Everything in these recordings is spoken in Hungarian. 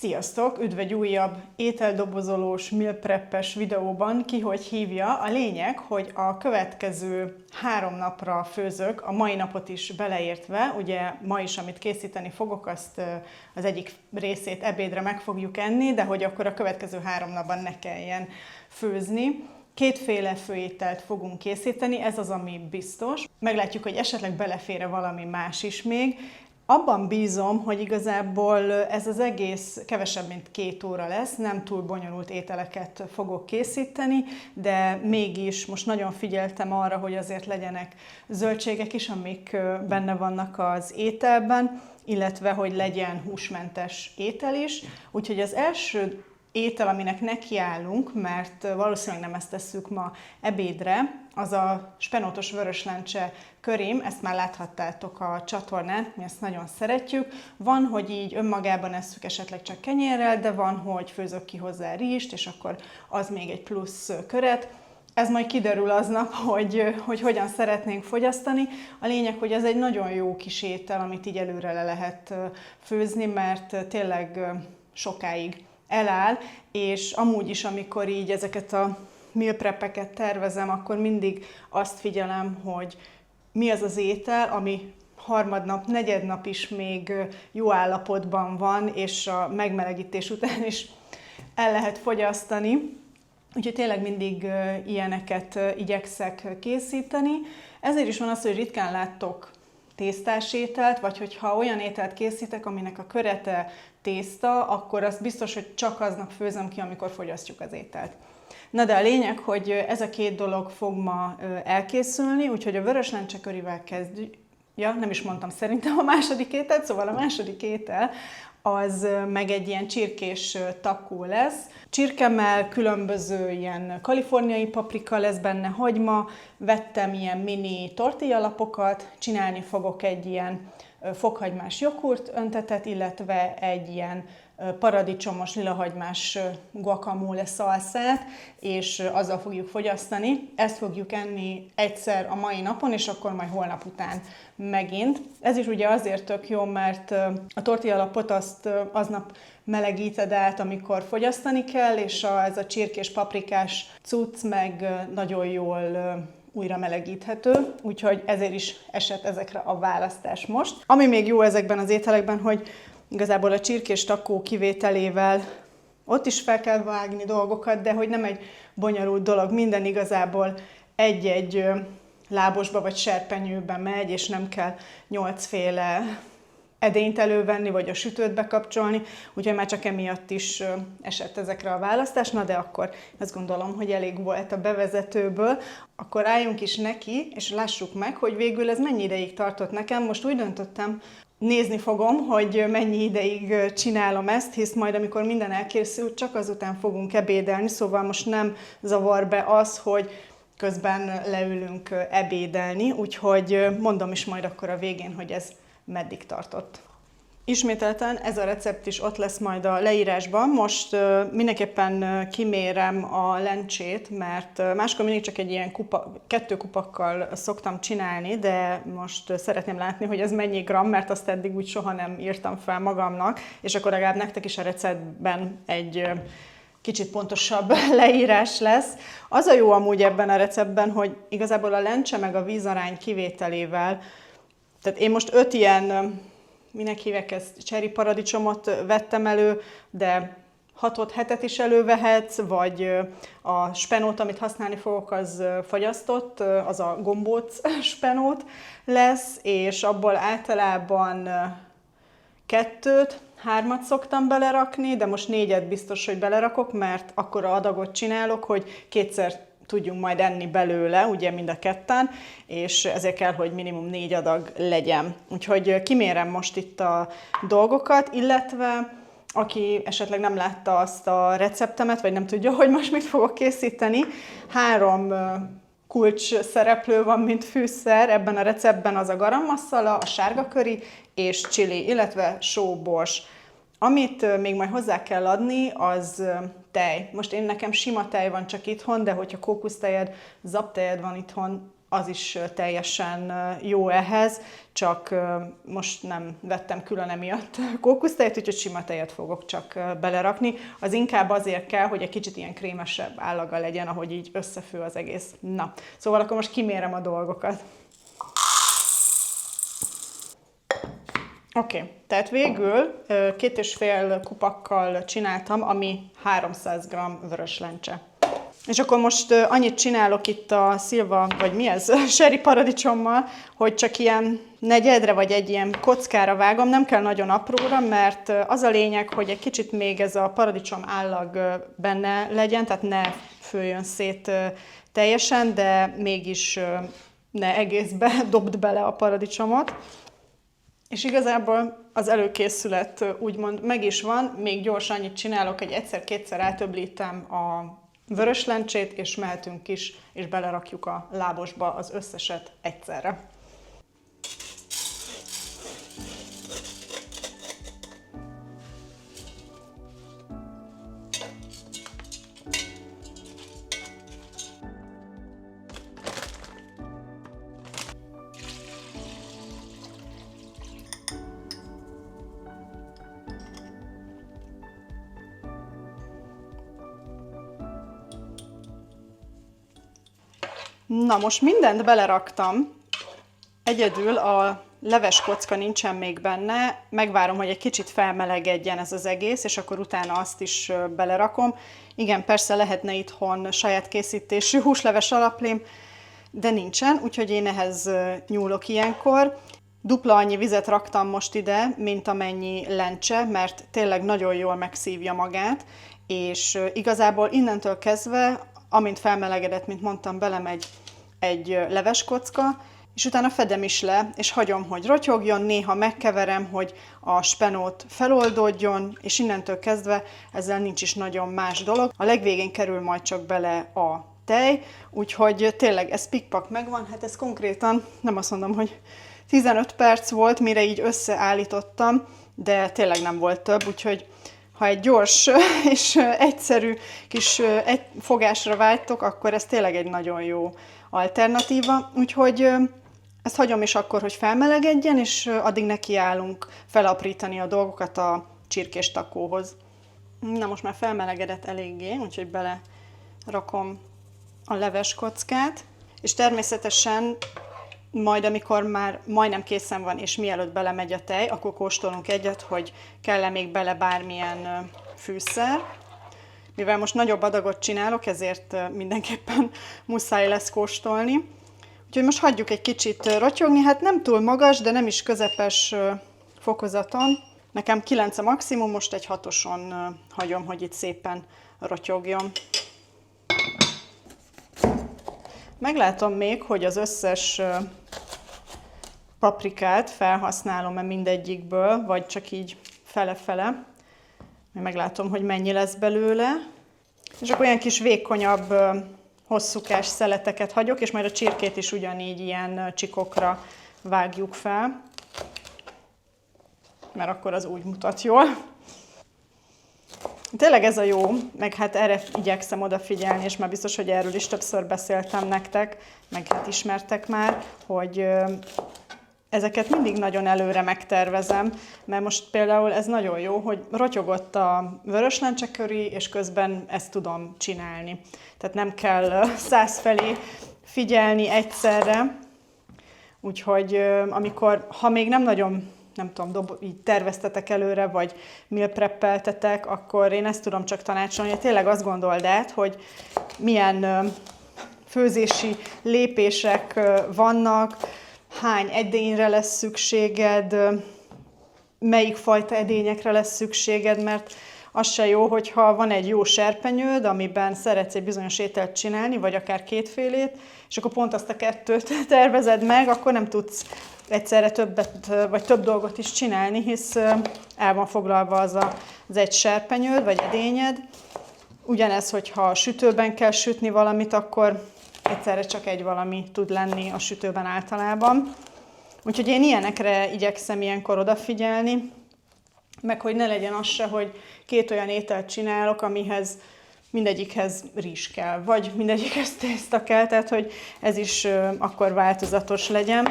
Sziasztok! Üdv egy újabb ételdobozolós, meal preppes videóban. Ki hogy hívja? A lényeg, hogy a következő 3 napra főzök, a mai napot is beleértve. Ugye ma is, amit készíteni fogok, azt az egyik részét ebédre meg fogjuk enni, de hogy akkor a következő 3 napban ne kelljen főzni. 2 főételt fogunk készíteni, ez az, ami biztos. Meglátjuk, hogy esetleg belefér valami más is még. Abban bízom, hogy igazából ez az egész kevesebb, mint 2 óra lesz, nem túl bonyolult ételeket fogok készíteni, de mégis most nagyon figyeltem arra, hogy azért legyenek zöldségek is, amik benne vannak az ételben, illetve hogy legyen húsmentes étel is. Úgyhogy az első étel, aminek nekiállunk, mert valószínűleg nem ezt tesszük ma ebédre, az a spenótos vöröslencse körém, ezt már láthattátok a csatornán, mi ezt nagyon szeretjük. Van, hogy így önmagában esszük esetleg csak kenyérrel, de van, hogy főzök ki hozzá rizst, és akkor az még egy plusz köret. Ez majd kiderül aznap, hogy hogyan szeretnénk fogyasztani. A lényeg, hogy ez egy nagyon jó kis étel, amit így előre le lehet főzni, mert tényleg sokáig eláll, és amúgy is, amikor így ezeket a meal preppeket tervezem, akkor mindig azt figyelem, hogy mi az az étel, ami harmadnap, negyednap is még jó állapotban van, és a megmelegítés után is el lehet fogyasztani. Úgyhogy tényleg mindig ilyeneket igyekszek készíteni. Ezért is van az, hogy ritkán láttok tésztás ételt, vagy hogyha olyan ételt készítek, aminek a körete tészta, akkor azt biztos, hogy csak aznap főzöm ki, amikor fogyasztjuk az ételt. Na de a lényeg, hogy ez a 2 dolog fog ma elkészülni, úgyhogy a vöröslencse körivel kezdjük. Ja, nem is mondtam szerintem a második ételt, szóval a második étel az meg egy ilyen csirkés takkó lesz. Csirkemmel különböző ilyen kaliforniai paprika lesz benne, hagyma, vettem ilyen mini tortillalapokat, csinálni fogok egy ilyen fokhagymás joghurt öntetet, illetve egy ilyen paradicsomos, lilahagymás guacamole szalszát, és azzal fogjuk fogyasztani. Ezt fogjuk enni egyszer a mai napon, és akkor majd holnap után megint. Ez is ugye azért tök jó, mert a tortillalapot azt aznap melegíted át, amikor fogyasztani kell, és ez a csirkés paprikás cucc meg nagyon jól újra melegíthető, úgyhogy ezért is esett ezekre a választás most. Ami még jó ezekben az ételekben, hogy igazából a csirkés takkó kivételével ott is fel kell vágni dolgokat, de hogy nem egy bonyolult dolog, minden igazából egy-egy lábosba vagy serpenyőbe megy, és nem kell 8 edényt elővenni, vagy a sütőt bekapcsolni, úgyhogy már csak emiatt is esett ezekre a választás. Na de akkor azt gondolom, hogy elég volt a bevezetőből. Akkor álljunk is neki, és lássuk meg, hogy végül ez mennyi ideig tartott nekem. Most úgy döntöttem, nézni fogom, hogy mennyi ideig csinálom ezt, hisz majd amikor minden elkészül, csak azután fogunk ebédelni, szóval most nem zavar be az, hogy közben leülünk ebédelni, úgyhogy mondom is majd akkor a végén, hogy ez meddig tartott. Ismételten ez a recept is ott lesz majd a leírásban. Most mindenképpen kimérem a lencsét, mert máskor mindig csak egy ilyen 2 kupakkal szoktam csinálni, de most szeretném látni, hogy ez mennyi gram, mert azt eddig úgy soha nem írtam fel magamnak, és akkor legalább nektek is a receptben egy kicsit pontosabb leírás lesz. Az a jó amúgy ebben a receptben, hogy igazából a lencse meg a vízarány kivételével, tehát én most 5 ilyen, minek hívják ezt, cherry paradicsomot vettem elő, de 6-ot, 7-et is elővehetsz, vagy a spenót, amit használni fogok, az fagyasztott, az a gombóc spenót lesz, és abból általában 2-t, 3-at szoktam belerakni, de most 4-et biztos, hogy belerakok, mert akkora adagot csinálok, hogy 2-szer tudjunk majd enni belőle, ugye mind a ketten, és ezért kell, hogy minimum 4 adag legyen. Úgyhogy kimérem most itt a dolgokat, illetve aki esetleg nem látta azt a receptemet, vagy nem tudja, hogy most mit fogok készíteni, 3 kulcs szereplő van, mint fűszer ebben a receptben, az a garam masala, a sárga köri és chili, illetve sóbors. Amit még majd hozzá kell adni, az tej. Most nekem sima tej van csak itthon, de hogyha kókusztejed, zaptejed van itthon, az is teljesen jó ehhez, csak most nem vettem külön emiatt kókusztejet, úgyhogy sima tejet fogok csak belerakni. Az inkább azért kell, hogy egy kicsit ilyen krémesebb állaga legyen, ahogy így összefő az egész. Na, szóval akkor most kimérem a dolgokat. Oké, tehát végül 2,5 kupakkal csináltam, ami 300 g vörös lencse. És akkor most annyit csinálok itt a szilva, vagy mi ez, sherry paradicsommal, hogy csak ilyen negyedre, vagy egy ilyen kockára vágom, nem kell nagyon apróra, mert az a lényeg, hogy egy kicsit még ez a paradicsom állag benne legyen, tehát ne főjön szét teljesen, de mégis ne egészbe dobd bele a paradicsomot. És igazából az előkészület úgymond meg is van, még gyorsan annyit csinálok, hogy egyszer-kétszer eltöblítem a vörös lencsét, és mehetünk is, és belerakjuk a lábosba az összeset egyszerre. Na most mindent beleraktam, egyedül a leves kocka nincsen még benne, megvárom, hogy egy kicsit felmelegedjen ez az egész, és akkor utána azt is belerakom. Igen, persze lehetne itthon saját készítésű húsleves alaplém, de nincsen, úgyhogy én ehhez nyúlok ilyenkor. Dupla annyi vizet raktam most ide, mint amennyi lencse, mert tényleg nagyon jól megszívja magát, és igazából innentől kezdve, amint felmelegedett, mint mondtam, belemegy egy leves kocka, és utána fedem is le, és hagyom, hogy rotyogjon, néha megkeverem, hogy a spenót feloldódjon, és innentől kezdve ezzel nincs is nagyon más dolog. A legvégén kerül majd csak bele a tej, úgyhogy tényleg ez pikpak megvan, hát ez konkrétan, nem azt mondom, hogy 15 perc volt, mire így összeállítottam, de tényleg nem volt több, úgyhogy ha egy gyors és egyszerű kis fogásra vágytok, akkor ez tényleg egy nagyon jó alternatíva. Úgyhogy ezt hagyom is akkor, hogy felmelegedjen, és addig nekiállunk felaprítani a dolgokat a csirkés takóhoz. Na most már felmelegedett eléggé, úgyhogy belerakom a leves kockát, és természetesen majd amikor már majdnem készen van, és mielőtt belemegy a tej, akkor kóstolunk egyet, hogy kell-e még bele bármilyen fűszer. Mivel most nagyobb adagot csinálok, ezért mindenképpen muszáj lesz kóstolni. Úgyhogy most hagyjuk egy kicsit rotyogni, hát nem túl magas, de nem is közepes fokozaton. Nekem 9 a maximum, most egy 6-oson hagyom, hogy itt szépen rotyogjon. Meglátom még, hogy az összes paprikát felhasználom-e mindegyikből, vagy csak így fele-fele. Meglátom, hogy mennyi lesz belőle. És akkor olyan kis vékonyabb, hosszúkás szeleteket hagyok, és majd a csirkét is ugyanígy ilyen csikokra vágjuk fel, mert akkor az úgy mutat jól. Tényleg ez a jó, meg hát erre igyekszem odafigyelni, és már biztos, hogy erről is többször beszéltem nektek, meg hát ismertek már, hogy ezeket mindig nagyon előre megtervezem, mert most például ez nagyon jó, hogy rotyogott a vöröslencse curry, és közben ezt tudom csinálni. Tehát nem kell 100 felé figyelni egyszerre, úgyhogy amikor, ha még nem nagyon, nem tudom, így terveztetek előre, vagy meal preppeltetek, akkor én ezt tudom csak tanácsolni, hogy tényleg azt gondold át, hogy milyen főzési lépések vannak, hány edényre lesz szükséged, melyik fajta edényekre lesz szükséged, mert az se jó, hogyha van egy jó serpenyőd, amiben szeretsz egy bizonyos ételt csinálni, vagy akár kétfélét, és akkor pont azt a kettőt tervezed meg, akkor nem tudsz egyszerre többet, vagy több dolgot is csinálni, hisz el van foglalva az egy serpenyőd, vagy edényed. Ugyanez, hogyha a sütőben kell sütni valamit, akkor egyszerre csak egy valami tud lenni a sütőben általában. Úgyhogy én ilyenekre igyekszem ilyenkor odafigyelni, meg hogy ne legyen az se, hogy két olyan ételt csinálok, amihez mindegyikhez rizs kell, vagy mindegyikhez tészta kell, tehát hogy ez is akkor változatos legyen.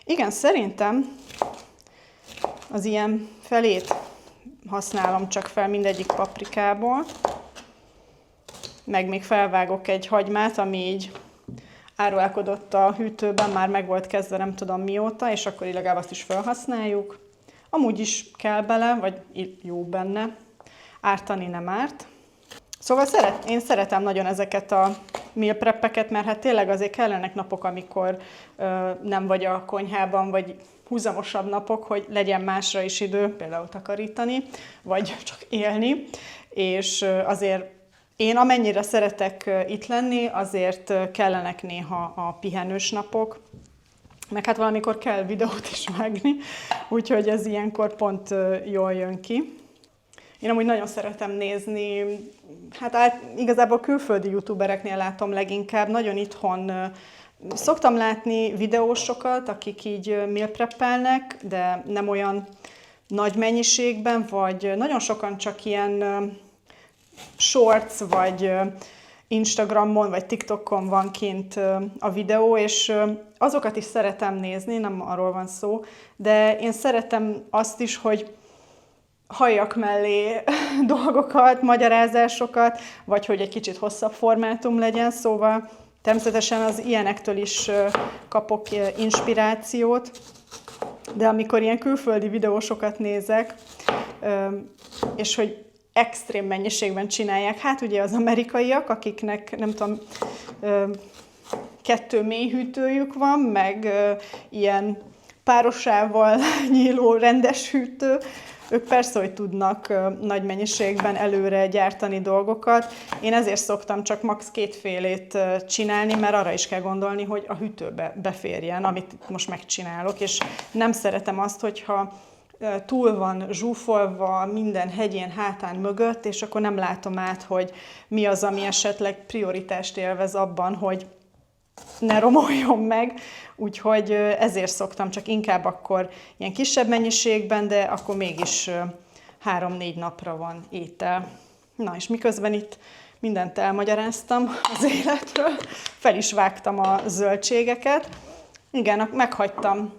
Igen, szerintem az ilyen felét használom csak fel mindegyik paprikából, meg még felvágok egy hagymát, ami így árulkodott a hűtőben, már meg volt kezdve nem tudom mióta, és akkor így legalább azt is felhasználjuk. Amúgy is kell bele, vagy jó benne, ártani nem árt. Szóval én szeretem nagyon ezeket a meal preppeket, mert hát tényleg azért kellenek napok, amikor nem vagy a konyhában, vagy húzamosabb napok, hogy legyen másra is idő, például takarítani, vagy csak élni. És azért én amennyire szeretek itt lenni, azért kellenek néha a pihenős napok, meg hát valamikor kell videót is vágni, úgyhogy ez ilyenkor pont jól jön ki. Én amúgy nagyon szeretem nézni, hát igazából külföldi youtubereknél látom leginkább, nagyon itthon szoktam látni videósokat, akik így meal preppelnek, de nem olyan nagy mennyiségben, vagy nagyon sokan csak ilyen shorts, vagy Instagramon, vagy TikTokon van kint a videó, és azokat is szeretem nézni, nem arról van szó, de én szeretem azt is, hogy halljak mellé dolgokat, magyarázásokat, vagy hogy egy kicsit hosszabb formátum legyen, szóval természetesen az ilyenektől is kapok inspirációt, de amikor ilyen külföldi videósokat nézek, és hogy extrém mennyiségben csinálják, hát ugye az amerikaiak, akiknek nem tudom, 2 mélyhűtőjük van, meg ilyen párosával nyíló rendes hűtő, ők persze, hogy tudnak nagy mennyiségben előre gyártani dolgokat. Én ezért szoktam csak max. 2 félét csinálni, mert arra is kell gondolni, hogy a hűtőbe beférjen, amit most megcsinálok, és nem szeretem azt, hogyha túl van zsúfolva minden hegyén, hátán mögött, és akkor nem látom át, hogy mi az, ami esetleg prioritást élvez abban, hogy ne romoljon meg, úgyhogy ezért szoktam csak inkább akkor ilyen kisebb mennyiségben, de akkor mégis 3-4 napra van étel. Na és miközben itt mindent elmagyaráztam az életről, fel is vágtam a zöldségeket. Igen, meghagytam,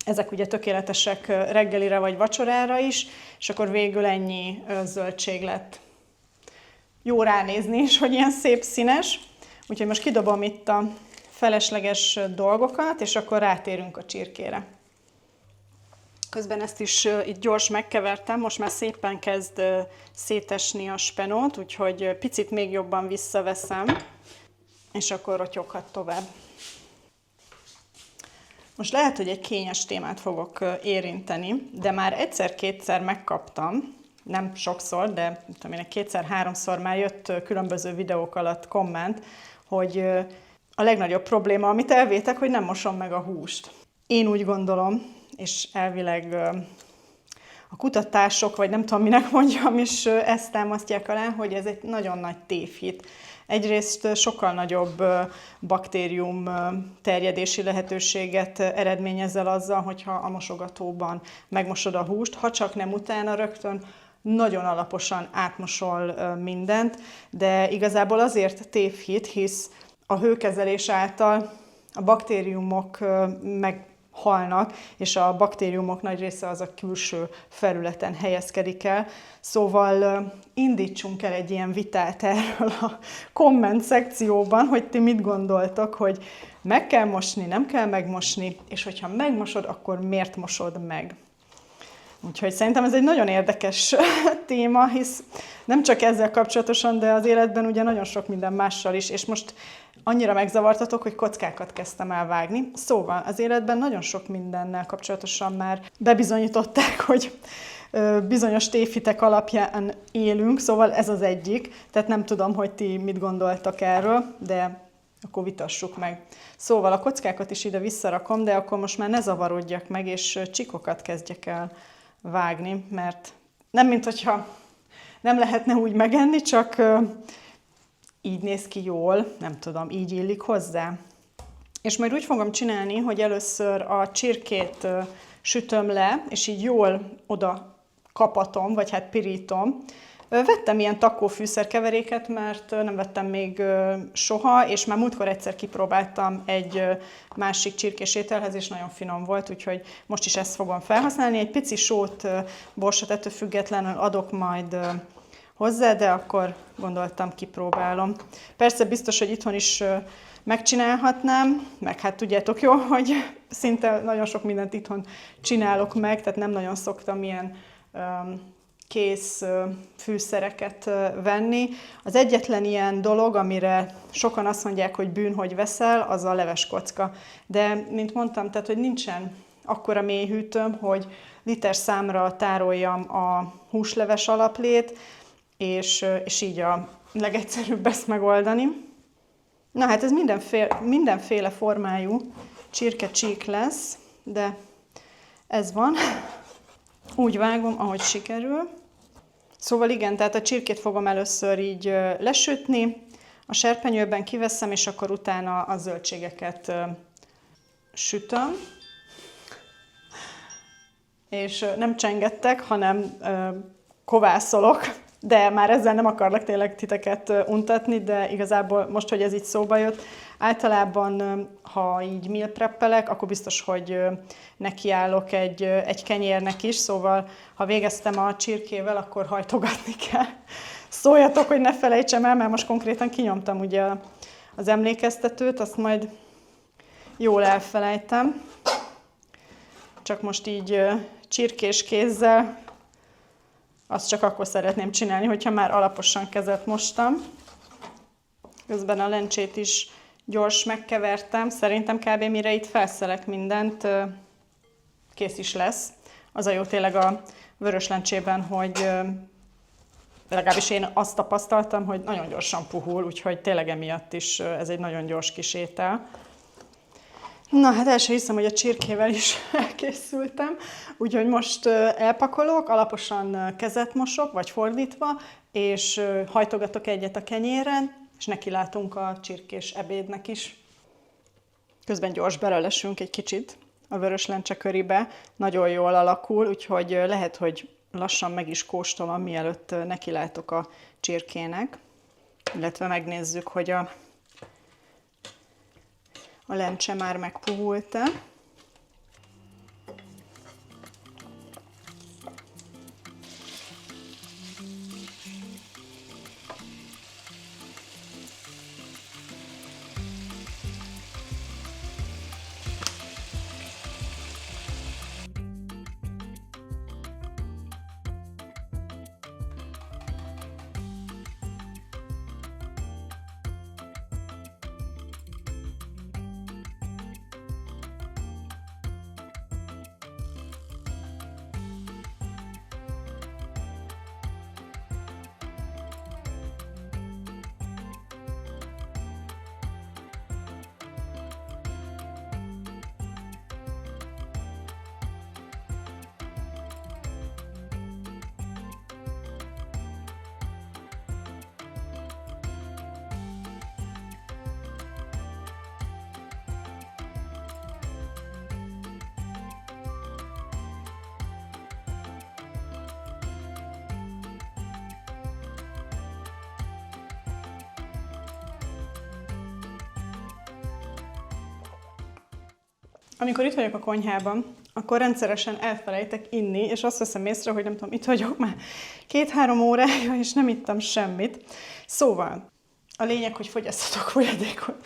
ezek ugye tökéletesek reggelire vagy vacsorára is, és akkor végül ennyi zöldség lett. Jó ránézni is, hogy ilyen szép színes. Úgyhogy most kidobom itt a felesleges dolgokat, és akkor rátérünk a csirkére. Közben ezt is itt gyors megkevertem, most már szépen kezd szétesni a spenót, úgyhogy picit még jobban visszaveszem, és akkor rotyoghat tovább. Most lehet, hogy egy kényes témát fogok érinteni, de már egyszer-kétszer megkaptam, nem sokszor, de tudom én, 2-3-szor már jött különböző videók alatt komment, hogy a legnagyobb probléma, amit elvétek, hogy nem mosom meg a húst. Én úgy gondolom, és elvileg a kutatások, vagy nem tudom minek mondjam, is ezt támasztják alá, hogy ez egy nagyon nagy tévhit. Egyrészt sokkal nagyobb baktérium terjedési lehetőséget eredményezel azzal, hogyha a mosogatóban megmosod a húst, ha csak nem utána rögtön nagyon alaposan átmosol mindent, de igazából azért tévhit, hisz a hőkezelés által a baktériumok meghalnak, és a baktériumok nagy része az a külső felületen helyezkedik el. Szóval indítsunk el egy ilyen vitát erről a komment szekcióban, hogy ti mit gondoltok, hogy meg kell mosni, nem kell megmosni, és hogyha megmosod, akkor miért mosod meg? Úgyhogy szerintem ez egy nagyon érdekes téma, hisz nem csak ezzel kapcsolatosan, de az életben ugye nagyon sok minden mással is, és most annyira megzavartatok, hogy kockákat kezdtem el vágni. Szóval az életben nagyon sok mindennel kapcsolatosan már bebizonyították, hogy bizonyos tévhitek alapján élünk, szóval ez az egyik. Tehát nem tudom, hogy ti mit gondoltak erről, de akkor vitassuk meg. Szóval a kockákat is ide visszarakom, de akkor most már ne zavarodjak meg, és csikokat kezdjek el vágni, mert nem minthogyha nem lehetne úgy megenni, csak így néz ki jól, nem tudom, így illik hozzá. És majd úgy fogom csinálni, hogy először a csirkét sütöm le, és így jól oda kapatom, vagy hát pirítom Vettem ilyen takófűszerkeveréket, mert nem vettem még soha, és már múltkor egyszer kipróbáltam egy másik csirkés ételhez, és nagyon finom volt, úgyhogy most is ezt fogom felhasználni. Egy pici sót, borsot ettől függetlenül adok majd hozzá, de akkor gondoltam, kipróbálom. Persze biztos, hogy itthon is megcsinálhatnám, meg hát tudjátok jól, hogy szinte nagyon sok mindent itthon csinálok meg, tehát nem nagyon szoktam ilyen kész fűszereket venni. Az egyetlen ilyen dolog, amire sokan azt mondják, hogy bűn, hogy veszel, az a leveskocka. De, mint mondtam, tehát, hogy nincsen akkora mélyhűtőm, hogy liter számra tároljam a húsleves alaplét, és így a legegyszerűbb ezt megoldani. Na hát ez mindenféle formájú csirkecsík lesz, de ez van. Úgy vágom, ahogy sikerül. Szóval igen, tehát a csirkét fogom először így lesütni, a serpenyőben kiveszem, és akkor utána a zöldségeket sütöm. És nem csengettek, hanem kovászolok, de már ezzel nem akarlak tényleg titeket untatni, de igazából most, hogy ez így szóba jött, általában, ha így meal preppelek, akkor biztos, hogy nekiállok egy kenyérnek is, szóval ha végeztem a csirkével, akkor hajtogatni kell. Szóljatok, hogy ne felejtsem el, mert most konkrétan kinyomtam ugye az emlékeztetőt, azt majd jól elfelejtem. Csak most így csirkés kézzel azt csak akkor szeretném csinálni, hogyha már alaposan kezet mostam. Közben a lencsét is gyors megkevertem. Szerintem kb. Mire itt felszelek mindent, kész is lesz. Az a jó tényleg a vörös lencsében, hogy legalábbis én azt tapasztaltam, hogy nagyon gyorsan puhul, úgyhogy tényleg emiatt is ez egy nagyon gyors kis étel. Na, hát el sem hiszem, hogy a csirkével is elkészültem, úgyhogy most elpakolok, alaposan kezet mosok, vagy fordítva, és hajtogatok egyet a kenyéren, és nekilátunk a csirkés ebédnek is. Közben gyors belelesünk egy kicsit a vörös lencse köribe, nagyon jól alakul, úgyhogy lehet, hogy lassan meg is kóstolom, mielőtt nekilátok a csirkének, illetve megnézzük, hogy a lencse már megpuhult-e. Amikor itt vagyok a konyhában, akkor rendszeresen elfelejtek inni, és azt veszem észre, hogy nem tudom, itt vagyok már 2-3 órája, és nem ittam semmit. Szóval, a lényeg, hogy fogyasztatok folyadékot.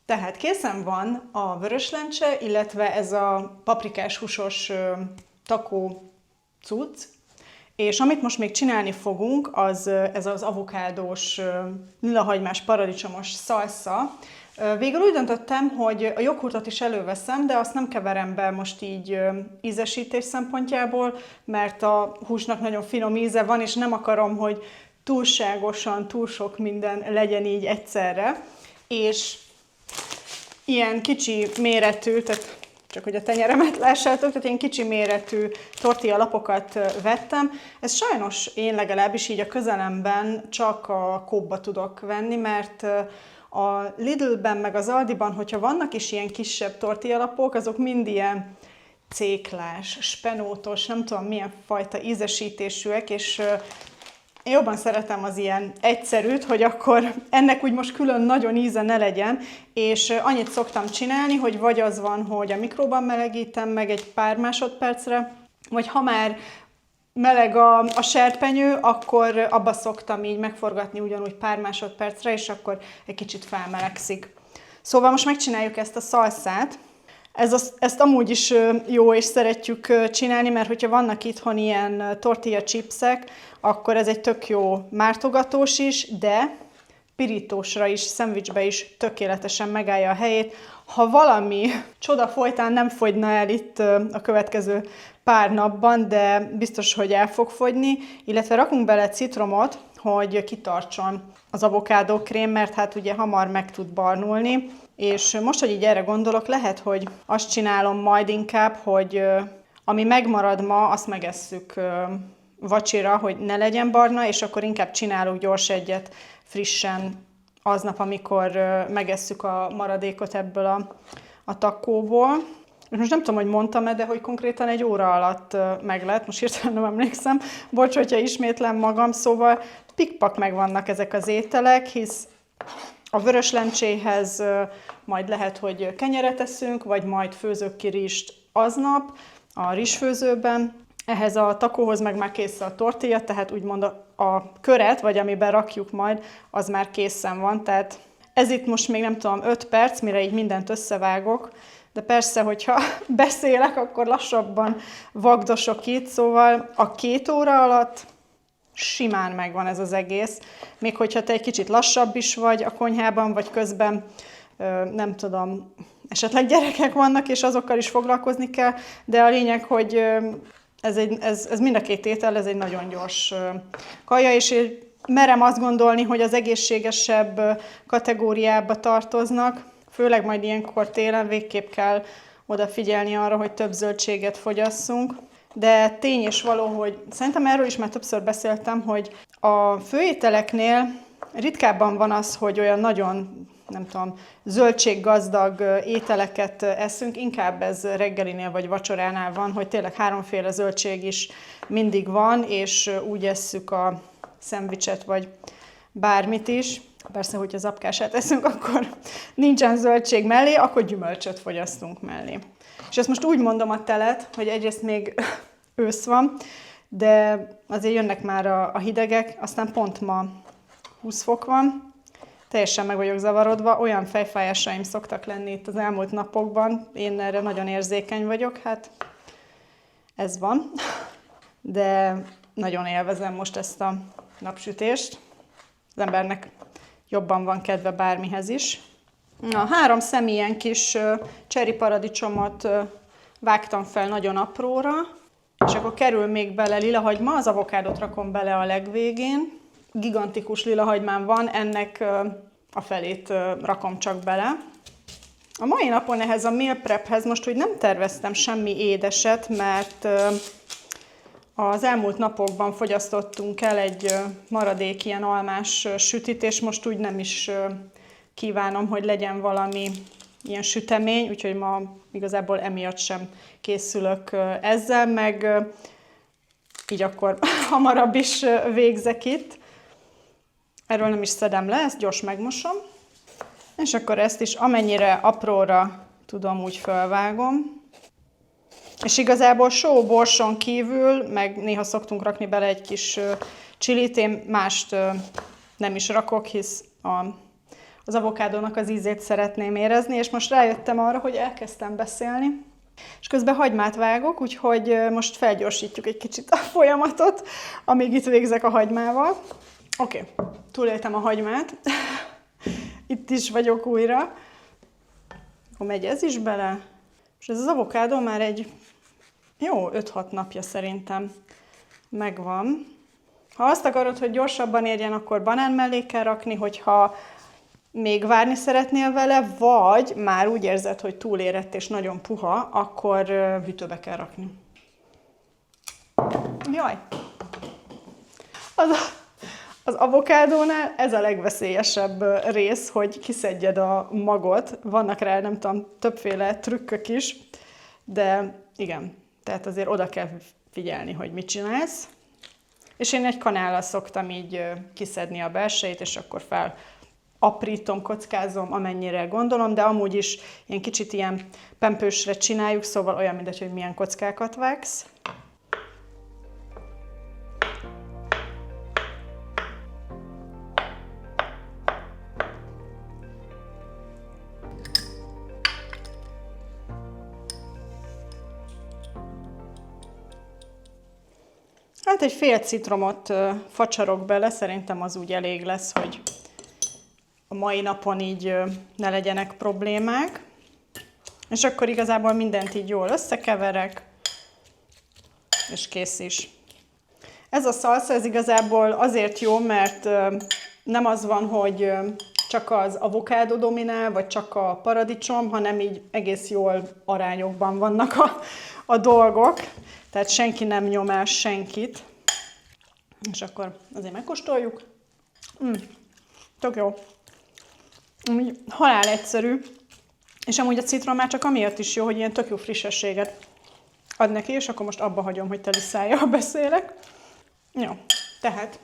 Tehát készen van a vöröslencse, illetve ez a paprikás húsos takó cucc, és amit most még csinálni fogunk, az ez az avokádós, lilahagymás, paradicsomos szalsza. Végül úgy döntöttem, hogy a joghurtot is előveszem, de azt nem keverem be most így ízesítés szempontjából, mert a húsnak nagyon finom íze van, és nem akarom, hogy túlságosan, túl sok minden legyen így egyszerre. És ilyen kicsi méretű, tehát csak hogy a tenyeremet lássátok, tehát ilyen kicsi méretű tortilla lapokat vettem. Ez sajnos én legalábbis így a közelemben csak a Coopba tudok venni, mert a Lidlben meg az Aldiban, hogyha vannak is ilyen kisebb tortillalapok, azok mind ilyen céklás, spenótos, nem tudom milyen fajta ízesítésűek, és Én jobban szeretem az ilyen egyszerűt, hogy akkor ennek úgy most külön nagyon íze ne legyen, és annyit szoktam csinálni, hogy vagy az van, hogy a mikróban melegítem meg egy pár másodpercre, vagy ha már meleg a serpenyő, akkor abba szoktam így megforgatni ugyanúgy pár másodpercre, és akkor egy kicsit felmelegszik. Szóval most megcsináljuk ezt a szalszát. Ezt amúgy is jó, és szeretjük csinálni, mert hogyha vannak itthon ilyen tortilla chipsek, akkor ez egy tök jó mártogatós is, de pirítósra is, szendvicsbe is tökéletesen megállja a helyét. Ha valami csoda folytán nem fogyna el itt a következő pár napban, de biztos, hogy el fog fogyni, illetve rakunk bele citromot, hogy kitartson az avokádókrém, mert hát ugye hamar meg tud barnulni. És most, hogy így erre gondolok, lehet, hogy azt csinálom majd inkább, hogy ami megmarad ma, azt megesszük vacsira, hogy ne legyen barna, és akkor inkább csinálok gyors egyet frissen aznap, amikor megesszük a maradékot ebből a takkóból. És most nem tudom, hogy mondtam-e, de hogy konkrétan egy óra alatt meg lett, most hirtelen nem emlékszem, bocs, hogyha ismétlem magam, szóval pikpak megvannak ezek az ételek, hisz a vöröslencséhez majd lehet, hogy kenyeret eszünk, vagy majd főzök ki rizst aznap a rizsfőzőben. Ehhez a takóhoz meg már kész a tortilla, tehát úgymond a köret, vagy amiben rakjuk majd, az már készen van. Tehát ez itt most még nem tudom 5 perc, mire így mindent összevágok, de persze, hogyha beszélek, akkor lassabban vagdosok itt, szóval a 2 óra alatt simán megvan ez az egész. Még hogyha te egy kicsit lassabb is vagy a konyhában, vagy közben, nem tudom, esetleg gyerekek vannak, és azokkal is foglalkozni kell, de a lényeg, hogy ez mind a 2 étel, ez egy nagyon gyors kaja, és én merem azt gondolni, hogy az egészségesebb kategóriába tartoznak, főleg majd ilyenkor télen végképp kell odafigyelni arra, hogy több zöldséget fogyasszunk. De tény és való, hogy szerintem erről is már többször beszéltem, hogy a főételeknél ritkábban van az, hogy olyan nagyon, nem tudom, zöldséggazdag ételeket eszünk, inkább ez reggelinél vagy vacsoránál van, hogy tényleg 3 féle zöldség is mindig van, és úgy esszük a szendvicset vagy bármit is. Persze, hogyha zapkását eszünk, akkor nincsen zöldség mellé, akkor gyümölcsöt fogyasztunk mellé. És ezt most úgy mondom a telet, hogy egyrészt még ősz van, de azért jönnek már a hidegek, aztán pont ma 20 fok van, teljesen meg vagyok zavarodva, olyan fejfájásaim szoktak lenni itt az elmúlt napokban, én erre nagyon érzékeny vagyok, hát ez van, de nagyon élvezem most ezt a napsütést, az embernek jobban van kedve bármihez is. 3 személyen kis cseri paradicsomot vágtam fel nagyon apróra, és akkor kerül még bele lilahagyma, az avokádot rakom bele a legvégén. Gigantikus lilahagymám van, ennek a felét rakom csak bele. A mai napon ehhez a meal prephez most úgy nem terveztem semmi édeset, mert az elmúlt napokban fogyasztottunk el egy maradék ilyen almás sütit, és most úgy nem is kívánom, hogy legyen valami ilyen sütemény, úgyhogy ma igazából emiatt sem készülök ezzel, meg így akkor hamarabb is végzek itt. Erről nem is szedem le, ezt gyors megmosom. És akkor ezt is amennyire apróra tudom, úgy felvágom. És igazából só, borson kívül, meg néha szoktunk rakni bele egy kis csilit, én mást nem is rakok, hisz az avokádónak az ízét szeretném érezni, és most rájöttem arra, hogy elkezdtem beszélni, és közben hagymát vágok, úgyhogy most felgyorsítjuk egy kicsit a folyamatot, amíg itt végzek a hagymával. Oké, túléltem a hagymát, itt is vagyok újra, akkor megy ez is bele, és ez az avokádó már egy jó 5-6 napja szerintem megvan. Ha azt akarod, hogy gyorsabban érjen, akkor banán mellé kell rakni, hogyha még várni szeretnél vele, vagy már úgy érzed, hogy túlérett és nagyon puha, akkor hűtőbe kell rakni. Jaj! Az avokádónál ez a legveszélyesebb rész, hogy kiszedjed a magot. Vannak rá, nem tudom, többféle trükkök is, de igen, tehát azért oda kell figyelni, hogy mit csinálsz. És én egy kanállal szoktam így kiszedni a belsejét, és akkor aprítom, kockázom, amennyire gondolom, de amúgy is ilyen kicsit ilyen pempősre csináljuk, szóval olyan mindegy, hogy milyen kockákat vágsz. Hát egy fél citromot facsarok bele, szerintem az úgy elég lesz, hogy a mai napon így ne legyenek problémák. És akkor igazából mindent így jól összekeverek, és kész is. Ez a szalsza, ez igazából azért jó, mert nem az van, hogy csak az avokádó dominál, vagy csak a paradicsom, hanem így egész jól arányokban vannak a dolgok. Tehát senki nem nyomás senkit. És akkor azért megkóstoljuk. Tök jó. Halál egyszerű. És amúgy a citrom már csak amiatt is jó, hogy ilyen tök jó frissességet ad neki, és akkor most abba hagyom, hogy teli szájjal beszélek. Jó, tehát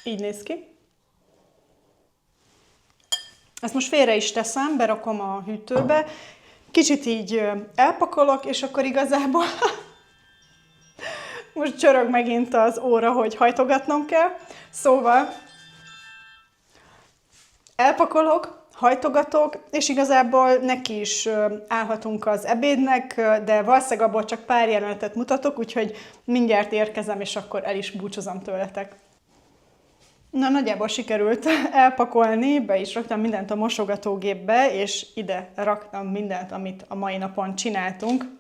így néz ki. Ezt most félre is teszem, berakom a hűtőbe. Kicsit így elpakolok, és akkor igazából most csörög megint az óra, hogy hajtogatnom kell. Szóval elpakolok, hajtogatok, és igazából neki is állhatunk az ebédnek, de valószínűleg abból csak pár jelenetet mutatok, úgyhogy mindjárt érkezem, és akkor el is búcsúzom tőletek. Na, nagyjából sikerült elpakolni, be is raktam mindent a mosogatógépbe, és ide raktam mindent, amit a mai napon csináltunk.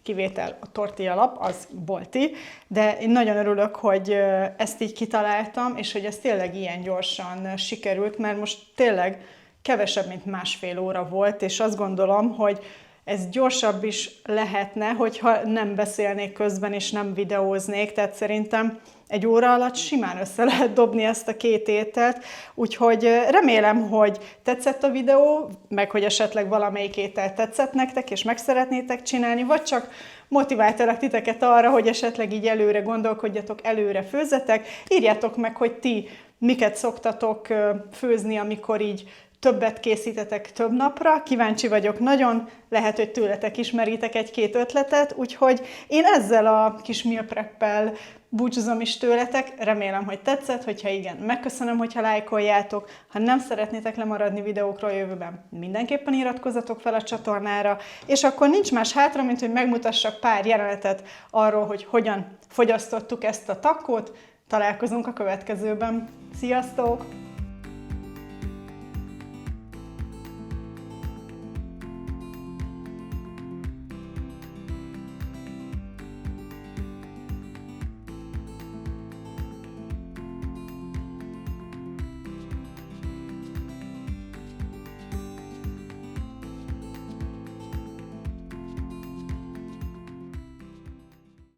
Kivétel a tortilla lap, az bolti, de én nagyon örülök, hogy ezt így kitaláltam, és hogy ez tényleg ilyen gyorsan sikerült, mert most tényleg kevesebb, mint másfél óra volt, és azt gondolom, hogy ez gyorsabb is lehetne, hogyha nem beszélnék közben, és nem videóznék, tehát szerintem egy óra alatt simán össze lehet dobni ezt a két ételt, úgyhogy remélem, hogy tetszett a videó, meg hogy esetleg valamelyik étel tetszett nektek, és meg szeretnétek csinálni, vagy csak motiváltalak titeket arra, hogy esetleg így előre gondolkodjatok, előre főzzetek. Írjátok meg, hogy ti miket szoktatok főzni, amikor így többet készítetek több napra. Kíváncsi vagyok nagyon, lehet, hogy tőletek ismeritek egy-két ötletet, úgyhogy én ezzel a kis meal preppel búcsúzom is tőletek. Remélem, hogy tetszett, hogyha igen, megköszönöm, hogyha lájkoljátok. Ha nem szeretnétek lemaradni videókról jövőben, mindenképpen iratkozzatok fel a csatornára, és akkor nincs más hátra, mint hogy megmutassak pár jelenetet arról, hogy hogyan fogyasztottuk ezt a takkót. Találkozunk a következőben. Sziasztok!